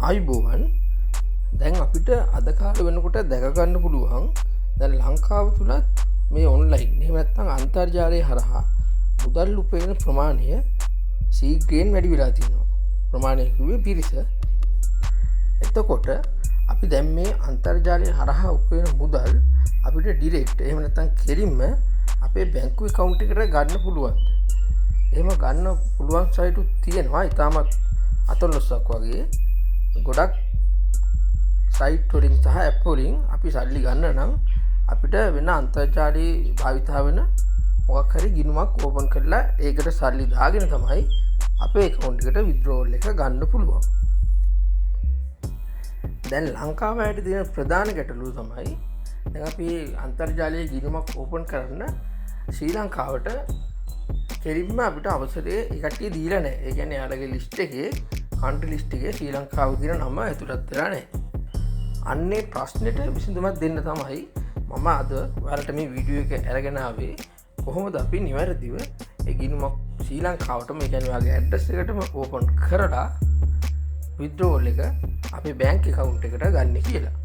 ආයුබෝවන් දැන් අපිට අද කාලේ වෙනකොට දැක ගන්න පුළුවන් දැන් ලංකාව තුලත් මේ ඔන්ලයින් එහෙම නැත්නම් අන්තර්ජාලය හරහා මුදල් උපයන ප්‍රමාණය සීග්‍රයෙන් වැඩි වෙලා තියෙනවා. ප්‍රමාණය කිව්වේ පිරිස. එතකොට අපි දැන් මේ අන්තර්ජාලය හරහා උපයන මුදල් අපිට ඩිරෙක්ට් එහෙම නැත්නම් කෙලින්ම අපේ බැංකු account එකට ගන්න පුළුවන්. එහෙම ගන්න පුළුවන් සයිට් තියෙනවා. ඊටමත් අතලොස්සක් වගේ ගොඩක් සයිට් වලින් සහ ඇප් වලින් අපි සල්ලි ගන්න නම් අපිට වෙන අන්තර්ජාලයේ භාවිතා වෙන මොකක් හරි ගිණුමක් ඕපන් කරලා ඒකට සල්ලි දාගෙන තමයි අපේ account එකට withdrawal එක ගන්න පුළුවන්. දැන් ලංකාවේ තියෙන ප්‍රධාන ගැටලුව තමයි දැන් අපි අන්තර්ජාලයේ ගිණුමක් ඕපන් කරන්න ශ්‍රී ලංකාවට කෙලින්ම අපිට අවසරය ඒ කට්ටිය දීලා නැහැ. ඒ කියන්නේ යාළගේ ලිස්ට් එකේ කන්ට්‍රි ලිස්ට් එකේ ශ්‍රී ලංකාව කියන නම ඇතුළත් වෙලා නැහැ. අන්නේ ප්‍රශ්නෙට විසඳුමක් දෙන්න තමයි මම අද ඔයාලට මේ වීඩියෝ එක අරගෙන ආවේ. කොහොමද අපි නිවැරදිව ඒ ගිණුමක් ශ්‍රී ලංකාවට මේ කියන්නේ ඔයාගේ ඇඩ්‍රස් එකටම ඕපන් කරලා withdrawal එක අපේ බැංක් account එකට ගන්න කියලා.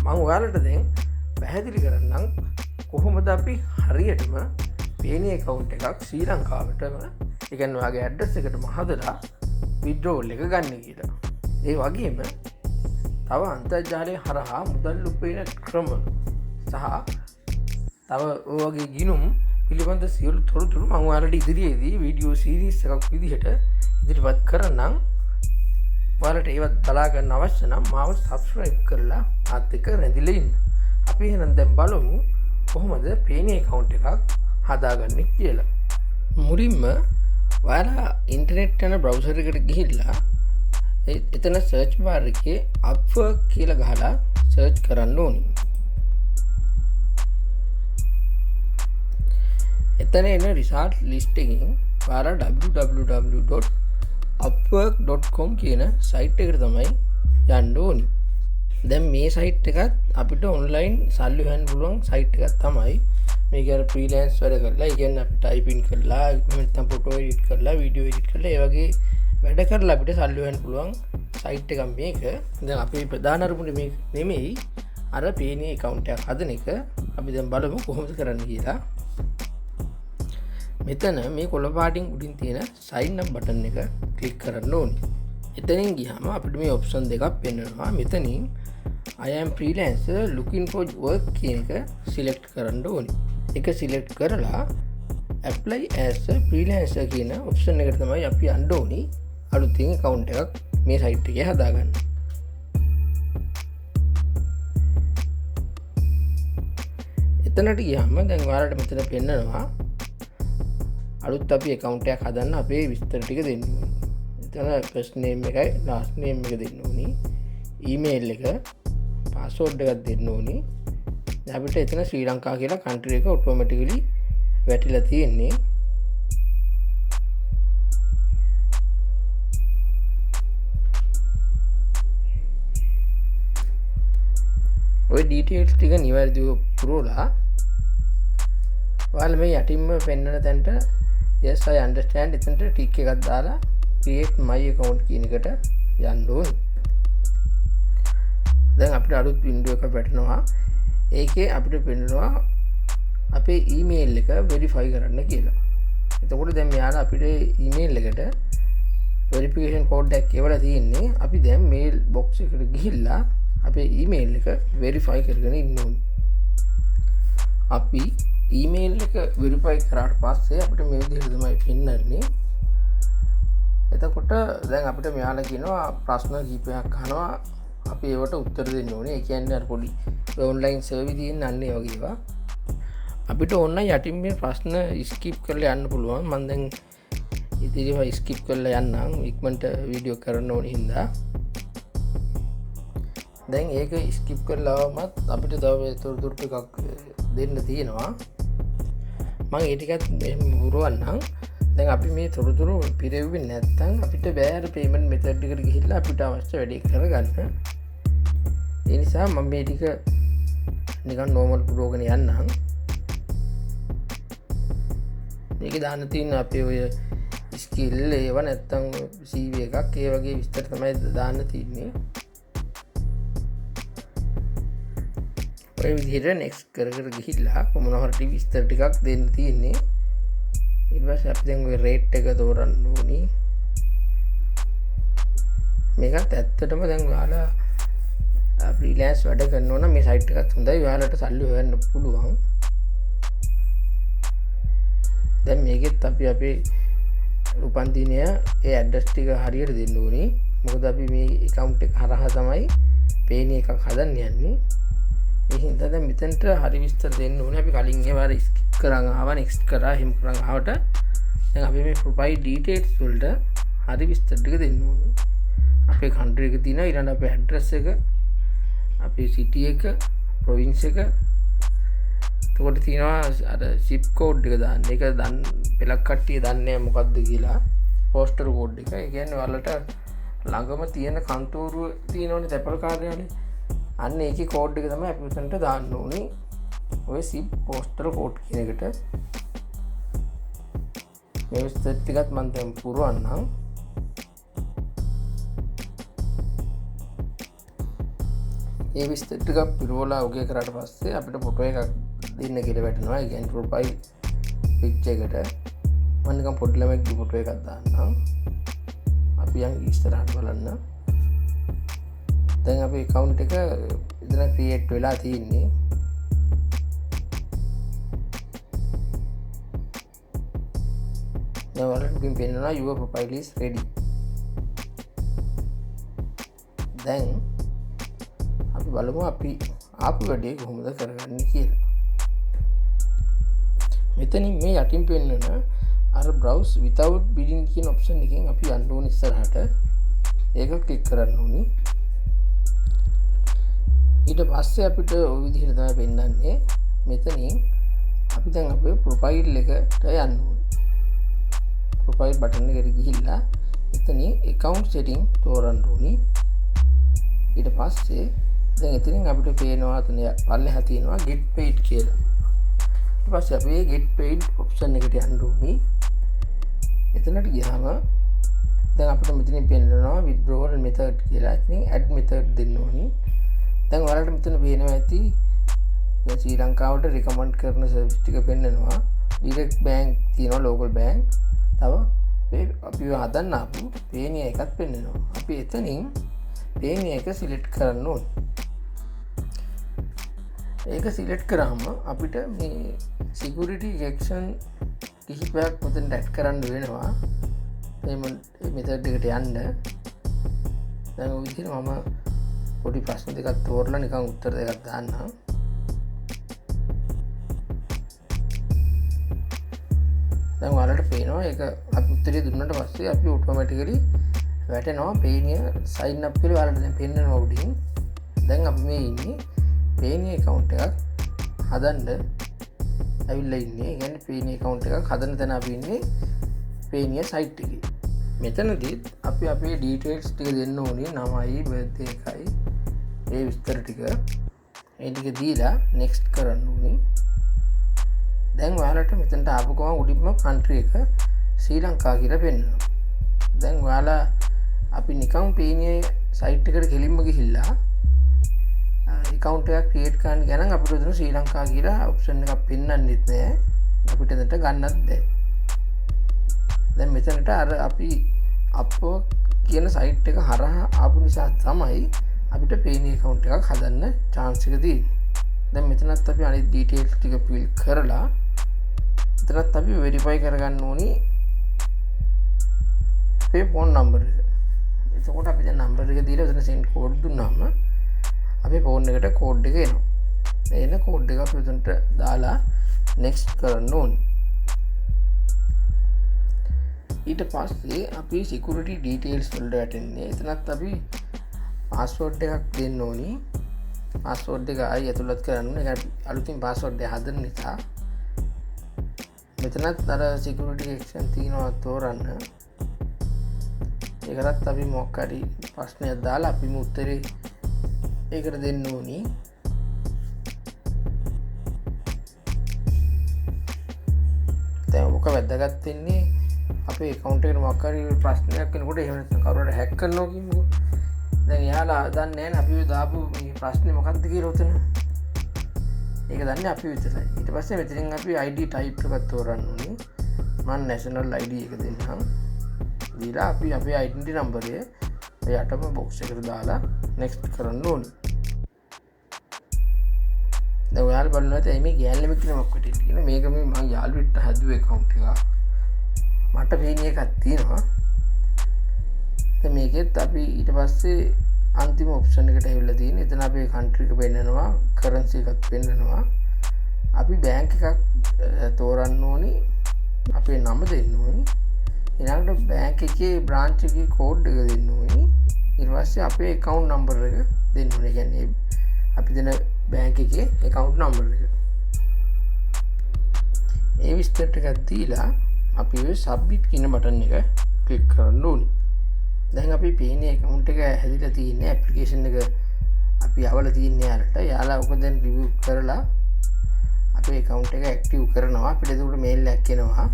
මම ඔයාලට දැන් පැහැදිලි කරන්නම් කොහොමද අපි හරියටම පේනේ account එකක් ශ්‍රී ලංකාවටම ඒ කියන්නේ ඔයාගේ ඇඩ්‍රස් එකටම හදලා withdrawal එක ගන්න කියලා. ඒ වගේම තව අන්තර්ජාලය හරහා මුදල් උපයන ක්‍රම සහ තව ඔය වගේ ගිණුම් පිළිබඳ සියලු තොරතුරු මම ඔයාලට ඉදිරියේදී වීඩියෝ සීරීස් එකක් විදිහට ඉදිරිපත් කරන්නම්. ඔයාලට ඒවත් බලා ගන්න අවශ්‍ය නම් මාව subscribe කරලා ආත් එක්ක රැඳිලා ඉන්න. අපි එහෙනම් දැන් බලමු කොහොමද පේනේ account එකක් හදාගන්නේ කියලා. මුලින්ම ඔයාලා ඉන්ටර්නෙට් යන බ්‍රවුසර් එකට ගිහිල්ලා එතන සර්ච් බාර් එකේ Upwork කියලා ගහලා සර්ච් කරන්න ඕනි. එතන එන රිසල්ට් ලිස්ට් එකකින් ඔයාලා www.upwork.com කියන සයිට් එකට තමයි යන්න ඕනි. දැන් මේ සයිට් එකත් අපිට ඔන්ලයින් සල්ලි හොයන්න පුළුවන් සයිට් එකක් තමයි. මේක අර ෆ්‍රීලෑන්ස් වැඩ කරලා, ඒ කියන්නේ අපි ටයිපින් කරලා, නැත්නම් ෆොටෝ එඩිට් කරලා, වීඩියෝ එඩිට් කරලා ඒ වගේ වැඩ කරලා අපිට සල්ලි හොයන්න පුළුවන් සයිට් එකක් මේක. දැන් අපේ ප්‍රධාන අරමුණ මේක නෙමෙයි, අර පේනේ account එකක් හදන එක. අපි දැන් බලමු කොහොමද කරන්න කියලා. මෙතන මේ කොළ පාටින් උඩින් තියෙන sign up button එක ක්ලික් කරන්න ඕනේ. එතනින් ගියාම අපිට මේ ඔප්ෂන් දෙකක් පෙන්වනවා. මෙතනින් I am freelancer looking for work කියන එක සිලෙක්ට් කරන්න ඕනේ. ඒක සිලෙක්ට් කරලා apply as a freelancer කියන ඔප්ෂන් එකට තමයි අපි යන්න ඕනේ. අලුතින් account එකක් මේ සයිට් එකේ හදාගන්න. එතනට ගියාම දැන් ඔයාලට මෙතන පෙන්නනවා අලුත් අපි account එකක් හදන්න අපේ විස්තර ටික දෙන්න ඕනේ. එතන first name එකයි last name එක දෙන්න ඕනේ. email එක, password එකක් දෙන්න ඕනේ. දැන් අපිට එතන ශ්‍රී ලංකා කියලා country එක automatically වැටිලා තියෙන්නේ. ඔය ඩීටේල්ස් ටික නිවැරදිව පුරවලා ඔයාලා මේ යටින්ම පෙන්වන තැනට yes I understand එතනට ටික් එකක් දාලා create my account කියන එකට යන්න ඕනේ. දැන් අපිට අලුත් window එකක් වැටෙනවා. ඒකේ අපිට පෙන්නනවා අපේ email එක verify කරන්න කියලා. එතකොට දැන් මෙයාලා අපිට email එකට verification code එකක් එවලා තියෙන්නේ. අපි දැන් mail box එකට ගිහිල්ලා අපේ email එක verify කරගෙන ඉන්න ඕනේ. අපි email එක verify කරාට පස්සේ අපිට මේ විදිහට තමයි පෙන්නන්නේ. එතකොට දැන් අපිට මෙයාලා කියනවා ප්‍රශ්න කිහිපයක් අහනවා. අපි ඒවට උත්තර දෙන්න ඕනේ. ඒ කියන්නේ අර පොඩි ඔන්ලයින් සර්වර් තියෙන අන්නේ වගේ ඒවා. අපිට ඕන යටින් මේ ප්‍රශ්න ස්කිප් කරලා යන්න පුළුවන්. මම දැන් ඉතිරිම ස්කිප් කරලා යන්නම්. ඉක්මනට වීඩියෝ කරන්න ඕනේ හින්දා. දැන් ඒක ස්කිප් කරලාමත් අපිට තව තොරතුරු ටිකක් දෙන්න තියෙනවා. මම ඒ ටිකත් පුරවන්නම්. දැන් අපි මේ තොරතුරු පිරෙව්වේ නැත්නම් අපිට බෑ අර පේමන්ට් මෙතඩ් එකට ගිහිල්ලා අපිට අවශ්‍ය වැඩේ කරගන්න. ඒ නිසා මම මේ ටික නිකන් නෝමල් පුරවගෙන යන්නම්. මේකේ දාන්න තියෙන අපේ ඔය ස්කිල් ඒව නැත්තම් CV එකක් ඒ වගේ විස්තර තමයි දාන්න තියන්නේ. ඔය විදිහට නෙක්ස්ට් කර කර ගිහිල්ලා මොනවහරි විස්තර ටිකක් දෙන්න තියෙන්නේ. ඊට පස්සේ අපි දැන් ඔය රේට් එක තෝරන්න ඕනි. මේකත් ඇත්තටම දැන් ඔයාලා ෆ්‍රීලෑන්ස් වැඩ කරනවා නම් මේ සයිට් එකත් හොඳයි. ඔයාලට සල්ලි හොයන්න පුළුවන්. දැන් මේකෙත් අපි අපේ උපන්දිනය ඒ ඇඩ්‍රස් ටික හරියට දෙන්න ඕනේ. මොකද අපි මේ account එක හරහා තමයි පේන එකක් හදන්න යන්නේ. ඒ හින්දා දැන් මෙතනට හරි විස්තර දෙන්න ඕනේ. අපි කලින් ඒවාර ස්කිප් කරන් ආවා, නෙක්ස්ට් කරා, එහෙම කරන් ආවට දැන් අපි මේ ප්‍රොෆයිල් ඩීටේල්ස් වලට හරි විස්තර ටික දෙන්න ඕනේ. අපේ country එක තියෙනවා, ඊළඟ අපේ ඇඩ්‍රස් එක, අපේ සිටි එක, ප්‍රොවින්ස් එක, එතකොට තියෙනවා අර zip code එක දාන්න. ඒක දන්න පෙලක් කට්ටිය දන්නේ මොකක්ද කියලා. postal code එක. ඒ කියන්නේ ඔයාලට ළඟම තියෙන කන්තෝරුව තියෙනවනේ තැපල් කාර්යාලේ. අන්න ඒකේ කෝඩ් එක තමයි අපි උතනට දාන්න ඕනේ. ඔය zip postal code කියන එකට. මේ විස්තර ටිකත් මම දැන් පුරවන්නම්. ඒ විස්තර ටික පුරවලා ඔගේ කරාට පස්සේ අපිට ෆොටෝ එකක් දෙන්න කියලා වැටෙනවා. ඒ කියන්නේ ප්‍රොෆයිල් පික්චර් එකට මම නිකන් පොඩි ළමෙක්ගේ ෆොටෝ එකක් දාන්නම්. අපි යන් ඉස්සරහට බලන්න. දැන් අපේ account එක ඉතන ක්‍රියේට් වෙලා තියෙන්නේ. දැන් ඔයාලට මුලින් පෙන්නනවා your profile is ready. දැන් අපි බලමු අපි ආපු වැඩේ කොහොමද කරගන්නේ කියලා. මෙතනින් මේ යටින් පෙන්නන අර browse without bidding කියන option එකෙන් අපි යන්න ඕනේ ඉස්සරහට. ඒක ක්ලික් කරන්න ඕනේ. ඊට පස්සේ අපිට ওই විදිහට තමයි පෙන්නන්නේ. මෙතනින් අපි දැන් අපේ ප්‍රොෆයිල් එකට යන්න ඕනේ. ප්‍රොෆයිල් බටන් එකට ගිහිල්ලා එතනින් account setting තෝරන්න ඕනේ. ඊට පස්සේ දැන් එතනින් අපිට පේනවා අතන පල්ලෙහා තියෙනවා get paid කියලා. ඊට පස්සේ අපි get paid option එකට යන්න ඕනේ. එතනට ගියාම දැන් අපිට මෙතනින් පෙන්නනවා withdrawal method කියලා. ඉතින් add method දෙන්න ඕනේ. දැන් ඔයාලට මෙතන පේනවා ඇති දැන් ශ්‍රී ලංකාවට recommend කරන service ටික පෙන්නනවා. direct bank තියෙනවා, local bank. තව අපි හදන්න ආපු Payoneer එකත් පෙන්නනවා. අපි එතනින් Payoneer එක select කරන්න ඕනේ. ඒක select කරාම අපිට මේ security section කිහිපයක් මෙතන add කරන්න වෙනවා. payment method එකට යන්න. දැන් ඔය විදිහට මම පොඩි ප්‍රශ්න දෙකක් තෝරලා නිකන් උත්තර දෙකක් දාන්නම්. දැන් ඔයාලට පේනවා ඒක අපි උත්තරේ දුන්නාට පස්සේ අපි ඔටෝමැටිකලි වැටෙනවා Payoneer sign up කියලා ඔයාලට දැන් පෙන්නනවා උඩින්. දැන් අපි මේ ඉන්නේ Payoneer account එකක් හදන්න ඇවිල්ලා ඉන්නේ. ඒ කියන්නේ Payoneer account එකක් හදන තැන අපි ඉන්නේ Payoneer site එකේ. මෙතනදී අපි අපේ details ටික දෙන්න ඕනේ. නමයි, birthday එකයි, ඒ විස්තර ටික. ඒ ටික දීලා next කරන්න ඕනේ. දැන් ඔයාලට මෙතනට ආපු ගමන් උඩින්ම country එක ශ්‍රී ලංකා කියලා පෙන්නනවා. දැන් ඔයාලා අපි නිකන් Payoneer site එකට කෙලින්ම ගිහිල්ලා account එකක් create කරන්න ගියා නම් අපිට උදේට ශ්‍රී ලංකා කියලා option එකක් පෙන්වන්නෙත් නෑ. අපිට එතනට ගන්නත් බෑ. දැන් මෙතනට අර අපි අපෝ කියන සයිට් එක හරහා ආපු නිසා තමයි අපිට Payoneer account එකක් හදන්න chance එක තියෙන්නේ. දැන් මෙතනත් අපි අනිත් details ටික fill කරලා එතනත් අපි verify කරගන්න ඕනි අපේ phone number එක. එතකොට අපි දැන් number එක දීලා එතන send code දුන්නාම අපේ phone එකට code එක එනවා. එන code එක අපි එතනට දාලා next කරන්න ඕනේ. ඊට පස්සේ අපි security details වලට වැටෙන්නේ. එතනත් අපි password එකක් දෙන්න ඕනි. password එක ආයි ඇතුළත් කරන්න ඕනේ. ඒක අලුතින් password එක හදන නිසා මෙතනත් අර security section තියෙනවා තෝරන්න. ඒකටත් අපි මොකක් හරි ප්‍රශ්නයක් දාලා අපිම උත්තරේ ඒකට දෙන්න ඕනි. දැන් ඔක වැදගත් වෙන්නේ අපේ account එකට මොකක් හරි ප්‍රශ්නයක් වෙනකොට එහෙම නැත්නම් කවුරුහරි hack කරනවා කියමුකෝ. දැන් එයාලා දන්නේ නැහැ අපි දාපු මේ ප්‍රශ්නේ මොකක්ද කියලා උතන. ඒක දන්නේ අපි විතරයි. ඊට පස්සේ මෙතනින් අපි ID type එකක් තෝරන්න ඕනේ. මම national ID එක දෙන්නම්. දීලා අපි අපේ identity number එක යටම box එකට දාලා next කරන්න ඕනේ. දැන් ඔයාලා බලනවා ඇයි මේ ගෑන් ලිමිට් නමක් වෙටින් කියන මේක මේ මම යාළුවෙක්ට හදුවේ account එක. මට පේන්නේ එකක් තියෙනවා. දැන් මේකෙත් අපි ඊට පස්සේ අන්තිම ඔප්ෂන් එකට ඇවිල්ලා තියෙන්නේ. එතන අපේ country එක පෙන්නනවා, currency එකක් පෙන්නනවා. අපි bank එකක් තෝරන්න ඕනි. අපේ නම දෙන්න ඕනි. ඊළඟට bank එකේ branch එකේ code එක දෙන්න ඕනි. ඊට පස්සේ අපේ account number එක දෙන්න ඕනේ. කියන්නේ අපි දෙන bank එකේ account number එක. ඒ විස්තර ටිකක් දීලා අපි ඔය submit කියන බටන් එක ක්ලික් කරන්න ඕනේ. දැන් අපි පේන්නේ account එක හැදිලා තියෙන්නේ application එක අපි අවල තියෙන්නේ යාලට. යාලා ඔක දැන් review කරලා අපේ account එක active කරනවා. අපිට ඒක උඩ mail එකක් එනවා.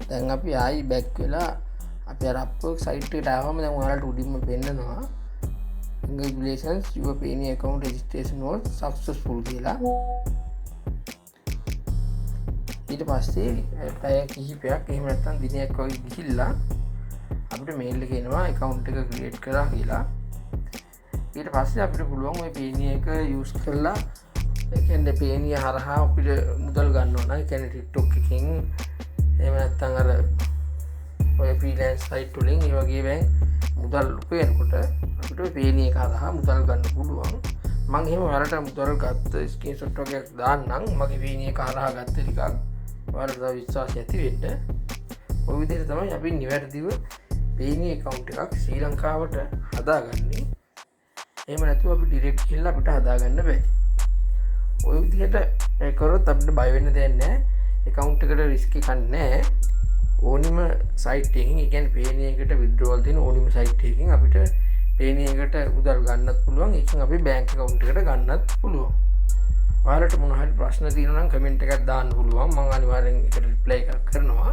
දැන් අපි ආයි back වෙලා අපි අර Upwork site එකට ආවම දැන් ඔයාලට උඩින්ම පෙන්නනවා congratulations your Payoneer account registration was successful කියලා. ඊට පස්සේ පැය කිහිපයක් එහෙම නැත්නම් දිනයක් වගේ ගිහිල්ලා අපිට මේල් එක එනවා account එක create කරා කියලා. ඊට පස්සේ අපිට පුළුවන් ওই Payoneer එක use කරලා ඒ කියන්නේ Payoneer හරහා අපිට මුදල් ගන්නවා නම් ඒ කියන්නේ TikTok එකකින් එහෙම නැත්නම් අර ඔය freelance site වලින් ඒ වගේ වෙන් මුදල් උපයනකොට අපිට ඔය Payoneer එක හරහා මුදල් ගන්න පුළුවන්. මම එහෙම ඔයාලට මුදල් ගත්ත ස්ක්‍රීන්ෂොට් වගේක් දාන්නම්. මගේ Payoneer එක හරහා ගත්ත ටිකක් ඔයාලට විශ්වාසය ඇති වෙන්න. ඔය විදිහට තමයි අපි නිවැරදිව Payoneer account එකක් ශ්‍රී ලංකාවට හදාගන්නේ. එහෙම නැතුව අපි ඩිරෙක්ට් ගිහිල්ලා අපිට හදාගන්න බෑ. ඔය විදිහට කරොත් අපිට බය වෙන්න දෙයක් නැහැ. account එකට risk එකක් නැහැ. ඕනිම site එකකින්, ඒ කියන්නේ Payoneer එකට withdrawal දෙන ඕනිම site එකකින් අපිට Payoneer එකට මුදල් ගන්නත් පුළුවන්. ඒකෙන් අපි bank account එකට ගන්නත් පුළුවන්. ඔයාලට මොන හරි ප්‍රශ්න තියෙනවා නම් comment එකක් දාන්න පුළුවන්. මම අනිවාර්යෙන් ඒකට reply එකක් කරනවා.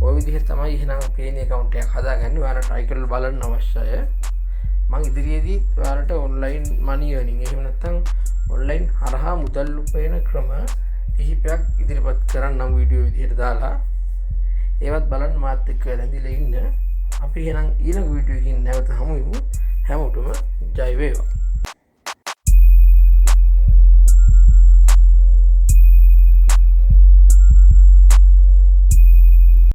ඔය විදිහට තමයි එහෙනම් Payoneer account එකක් හදාගන්නේ. ඔයාලා try කරලා බලන්න අවශ්‍යයි. මම ඉදිරියේදී ඔයාලට online money earning එහෙම නැත්නම් online හරහා මුදල් උපයන ක්‍රම කිහිපයක් ඉදිරිපත් කරන්නම් වීඩියෝ විදිහට දාලා. ඒවත් බලන්න මාත් එක්ක රැඳිලා ඉන්න. අපි එහෙනම් ඊළඟ වීඩියෝ එකකින් නැවත හමු වෙමු. හැමෝටම ජය වේවා.